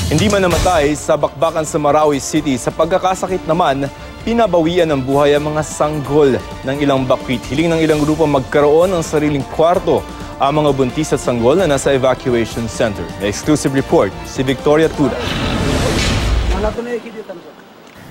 Hindi man namatay sa bakbakan sa Marawi City, sa pagkakasakit naman, pinabawian ng buhay ang mga sanggol ng ilang bakwit. Hiling ng ilang grupo magkaroon ng sariling kwarto ang mga buntis at sanggol na nasa evacuation center. May exclusive report si Victoria Tuda.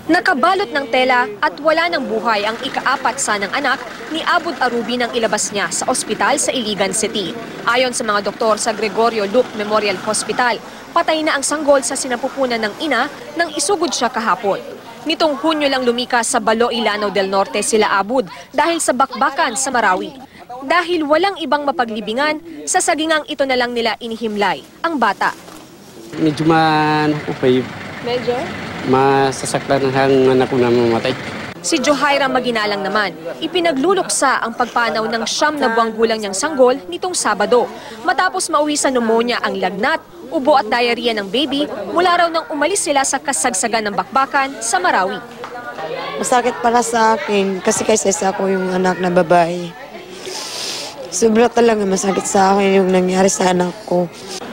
Nakabalot ng tela at wala ng buhay ang ika-4 sanang anak ni Abud Arubi nang ilabas niya sa ospital sa Iligan City. Ayon sa mga doktor sa Gregorio Luke Memorial Hospital, patay na ang sanggol sa sinapupunan ng ina nang isugod siya kahapon. Nitong Hunyo lang lumikas sa Balo, Ilanao del Norte sila Abud dahil sa bakbakan sa Marawi. Dahil walang ibang mapaglibingan, sa sagingang ito na lang nila inihimlay ang bata. Medyo Medyo? masasaktan ang anak ko na mamatay. Si Johaira Maginalang naman, ipinagluluksa ang pagpanaw ng 9 na buwang gulang niyang sanggol nitong Sabado. Matapos mauwi sa pneumonia ang lagnat, ubo at diarrhea ng baby, mula raw nang umalis sila sa kasagsagan ng bakbakan sa Marawi. Masakit para sa akin kasi kaysa ako yung anak na babae. Sobra talaga masakit sa akin yung nangyari sa anak ko.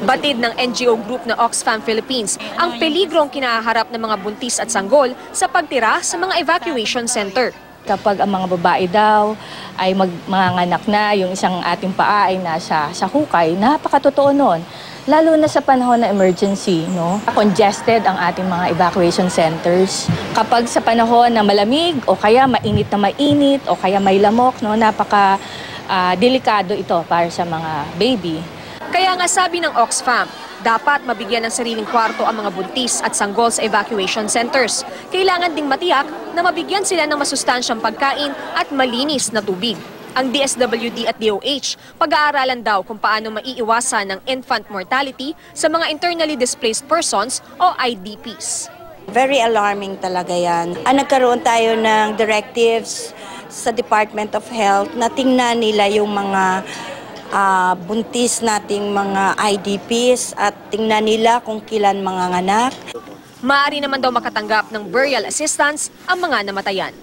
Batid ng NGO group na Oxfam Philippines ang peligrong kinaharap ng mga buntis at sanggol sa pagtira sa mga evacuation center. Kapag ang mga babae daw ay manganganak na, yung isang ating paa ay nasa sa hukay, napakatotoo nun. Lalo na sa panahon na emergency, no? Congested ang ating mga evacuation centers. Kapag sa panahon na malamig o kaya mainit na mainit o kaya may lamok, no? Delikado ito para sa mga baby. Kaya nga sabi ng Oxfam, dapat mabigyan ng sariling kwarto ang mga buntis at sanggol sa evacuation centers. Kailangan ding matiyak na mabigyan sila ng masustansyang pagkain at malinis na tubig. Ang DSWD at DOH, pag-aaralan daw kung paano maiiwasan ng infant mortality sa mga internally displaced persons o IDPs. Very alarming talaga yan. Nagkaroon tayo ng directives sa Department of Health na tingnan nila yung mga buntis nating mga IDPs at tingnan nila kung kailan manganganak. Maaari naman daw makatanggap ng burial assistance ang mga namatayan.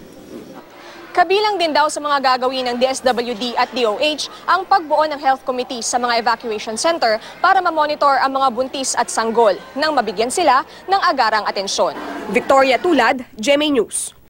Kabilang din daw sa mga gagawin ng DSWD at DOH ang pagbuo ng health committee sa mga evacuation center para mamonitor ang mga buntis at sanggol nang mabigyan sila ng agarang atensyon. Victoria Tulad, GMA News.